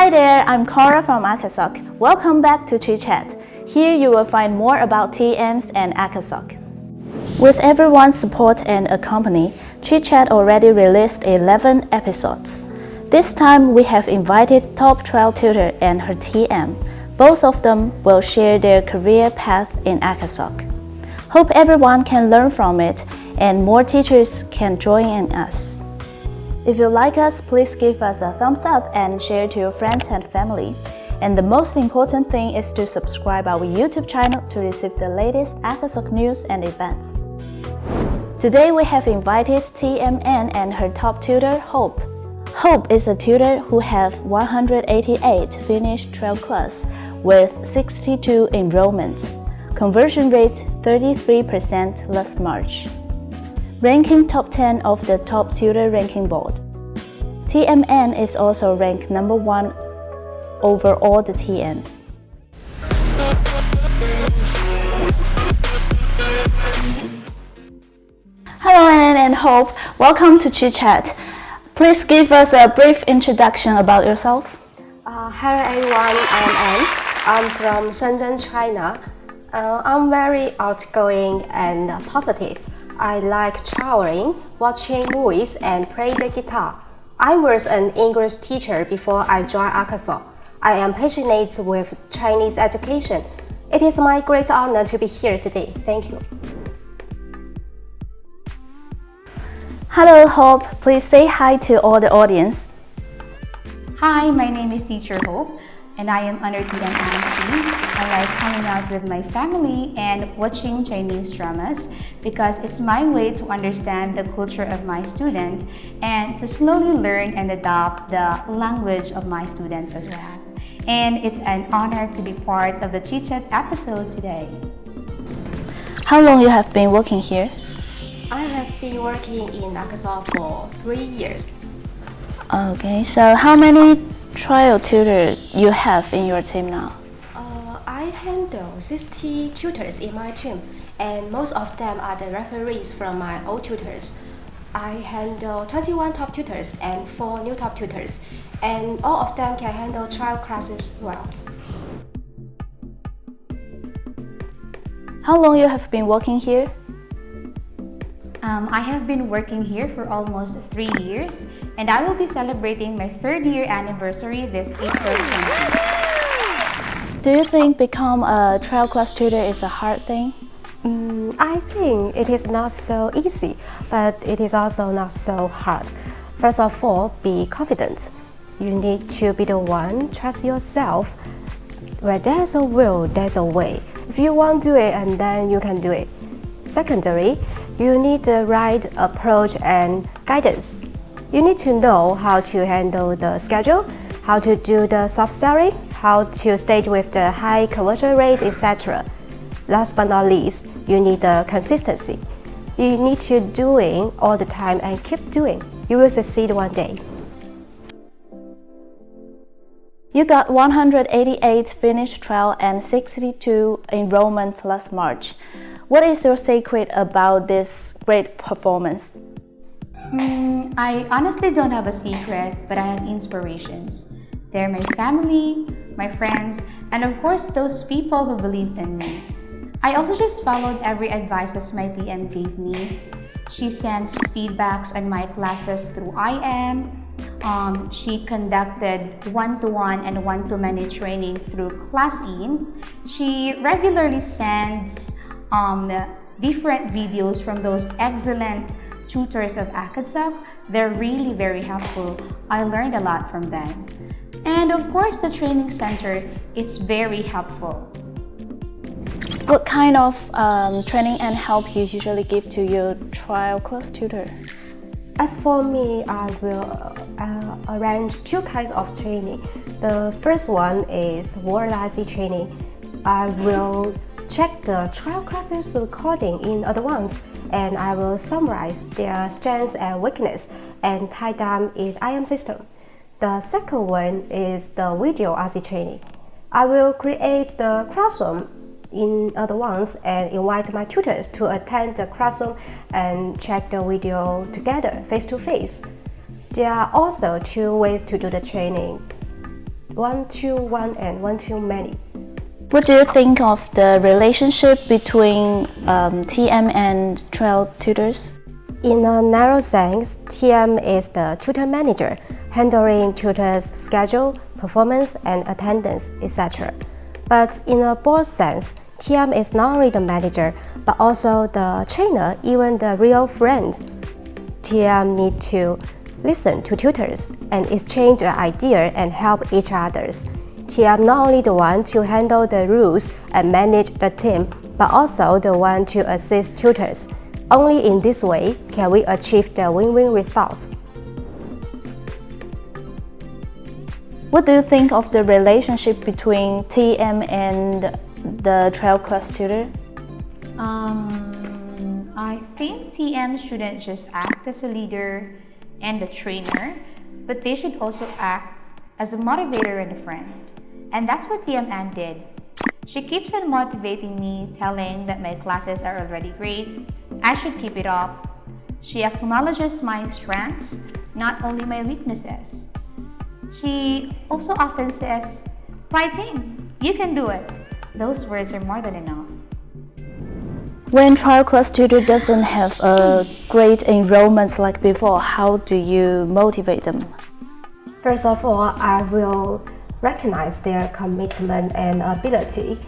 Hi there, I'm Cora from Acadsoc. Welcome back to ChitChat. Here you will find more about TMs and Acadsoc. With everyone's support and accompany, ChitChat already released 11 episodes. This time we have invited top trial tutor and her TM. Both of them will share their career path in Acadsoc. Hope everyone can learn from it and more teachers can join in us. If you like us, please give us a thumbs up and share to your friends and family. And the most important thing is to subscribe our YouTube channel to receive the latest Acadsoc news and events. Today we have invited TMN and her top tutor, Hope. Hope is a tutor who have 188 finished trial class with 62 enrollments. Conversion rate 33% last March. Ranking top 10 of the top tutor ranking board. TMN is also ranked number 1 over all the TMs. Hello Anne and Hope, welcome to ChitChat. Please give us a brief introduction about yourself. Hello everyone, I'm Anne. I'm from Shenzhen, China. I'm very outgoing and positive. I like traveling, watching movies, and playing the guitar. I was an English teacher before I joined Acadsoc. I am passionate with Chinese education. It is my great honor to be here today. Thank you. Hello Hope, please say hi to all the audience. Hi, my name is Teacher Hope, and I am under TM Amnesty. I like hanging out with my family and watching Chinese dramas because it's my way to understand the culture of my student and to slowly learn and adopt the language of my students as well. And it's an honor to be part of the ChitChat episode today. How long you have been working here? I have been working in Acadsoc for 3 years. Okay, so how many trial tutors you have in your team now? I handle 60 tutors in my team, and most of them are the referees from my old tutors. I handle 21 top tutors and 4 new top tutors, and all of them can handle trial classes well. How long you have been working here? I have been working here for almost 3 years, and I will be celebrating my 3rd year anniversary this April 20th. Do you think become a trial class tutor is a hard thing? I think it is not so easy, but it is also not so hard. First of all, be confident. You need to be the one, trust yourself. Where there's a will, there's a way. If you want to do it, and then you can do it. Secondly, you need the right approach and guidance. You need to know how to handle the schedule, how to do the soft selling, how to stage with the high conversion rates, etc. Last but not least, you need the consistency. You need to doing all the time and keep doing. You will succeed one day. You got 188 finished trial and 62 enrollment last March. What is your secret about this great performance? I honestly don't have a secret, but I have inspirations. They're my family, my friends, and of course those people who believed in me. I also just followed every advice my TM gave me. She sends feedbacks on my classes through IM. She conducted one-to-one and one-to-many training through ClassIn. She regularly sends different videos from those excellent tutors of Acadsoc. They're really very helpful. I learned a lot from them. And of course, the training center, it's very helpful. What kind of training and help you usually give to your trial class tutor? As for me, I will arrange 2 kinds of training. The first one is vocalizing training. I will check the trial classes recording in advance, and I will summarize their strengths and weakness and tie them in IM system. The second one is the video RC training. I will create the classroom in advance and invite my tutors to attend the classroom and check the video together face to face. There are also 2 ways to do the training. one-to-one and one-to-many. What do you think of the relationship between TM and trial tutors? In a narrow sense, TM is the tutor manager, handling tutors' schedule, performance, and attendance, etc. But in a broad sense, TM is not only the manager, but also the trainer, even the real friend. TM need to listen to tutors and exchange an idea and help each others. TM not only the one to handle the rules and manage the team, but also the one to assist tutors. Only in this way can we achieve the win-win result. What do you think of the relationship between TM and the trial class tutor? I think TM shouldn't just act as a leader and a trainer, but they should also act as a motivator and a friend. And that's what TM Ann did. She keeps on motivating me, telling that my classes are already great, I should keep it up. She acknowledges my strengths, not only my weaknesses. She also often says, "Fighting, you can do it." Those words are more than enough. When trial class tutor doesn't have a great enrollment like before, how do you motivate them? First of all, I will recognize their commitment and ability.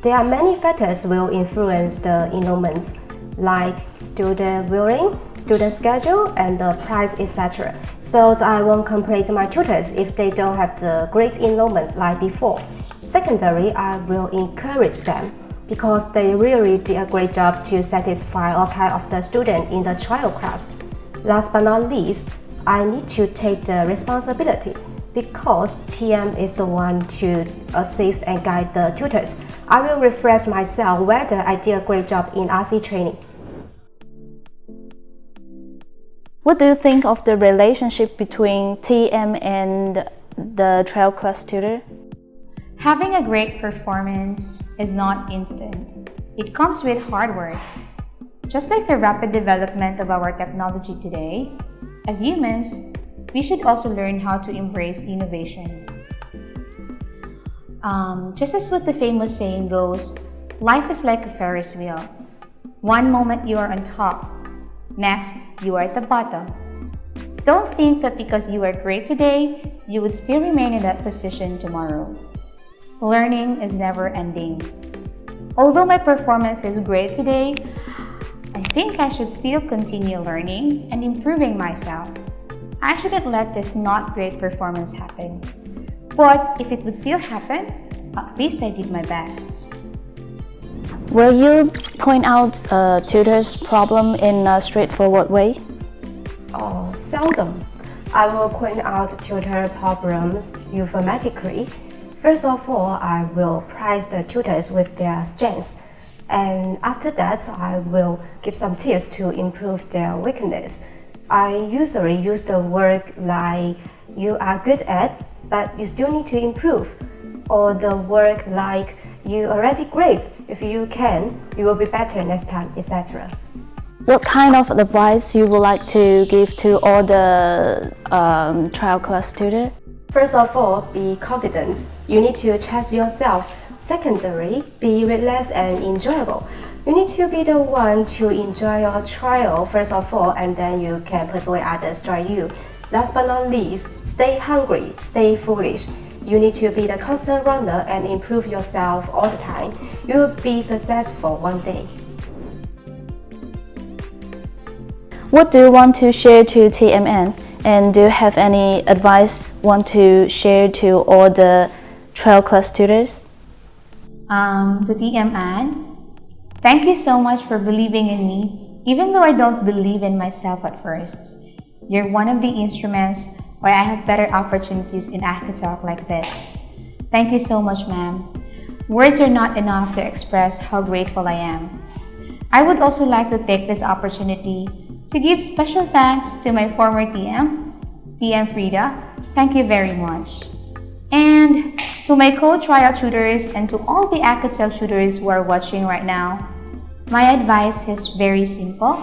There are many factors will influence the enrollments, like student willing, student schedule, and the price, etc. So I won't complain to my tutors if they don't have the great enrollment like before. Secondary, I will encourage them because they really did a great job to satisfy all kinds of the student in the trial class. Last but not least, I need to take the responsibility because TM is the one to assist and guide the tutors. I will refresh myself whether I did a great job in RC training. What do you think of the relationship between TM and the trial class tutor? Having a great performance is not instant. It comes with hard work. Just like the rapid development of our technology today, as humans, we should also learn how to embrace innovation. Just as what the famous saying goes, life is like a Ferris wheel. One moment you are on top, next you are at the bottom. Don't think that because you are great today, you would still remain in that position tomorrow. Learning is never ending. Although my performance is great today, I think I should still continue learning and improving myself. I shouldn't let this not great performance happen. But if it would still happen, at least I did my best. Will you point out a tutor's problem in a straightforward way? Oh, seldom. I will point out tutor problems euphemistically. First of all, I will prize the tutors with their strengths. And after that, I will give some tips to improve their weakness. I usually use the word like you are good at, but you still need to improve. Or the word like you already great, if you can, you will be better next time, etc. What kind of advice you would like to give to all the trial class tutor? First of all, be confident. You need to trust yourself. Secondly, be relaxed and enjoyable. You need to be the one to enjoy your trial first of all, and then you can persuade others to try you. Last but not least, stay hungry, stay foolish. You need to be the constant runner and improve yourself all the time. You will be successful one day. What do you want to share to TMN? And do you have any advice want to share to all the trial class tutors? To TMN, thank you so much for believing in me, even though I don't believe in myself at first. You're one of the instruments why I have better opportunities in Acadsoc like this. Thank you so much, ma'am. Words are not enough to express how grateful I am. I would also like to take this opportunity to give special thanks to my former TM Frida. Thank you very much. And to my co-trial tutors and to all the Acadsoc tutors who are watching right now, my advice is very simple.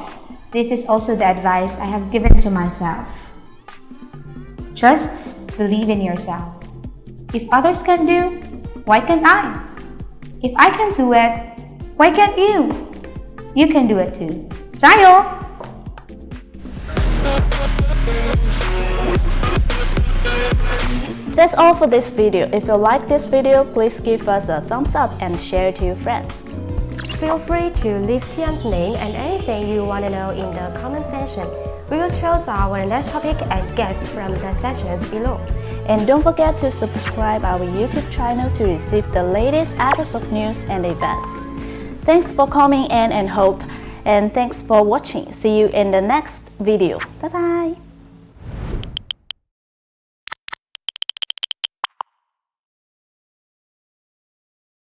This is also the advice I have given to myself. Just believe in yourself. If others can do, why can't I? If I can do it, why can't you? You can do it too. Tayo! That's all for this video. If you like this video, please give us a thumbs up and share it to your friends. Feel free to leave TM's name and anything you want to know in the comment section. We will choose our next topic and guests from the sections below. And don't forget to subscribe our YouTube channel to receive the latest Acadsoc news and events. Thanks for coming in and thanks for watching. See you in the next video. Bye bye.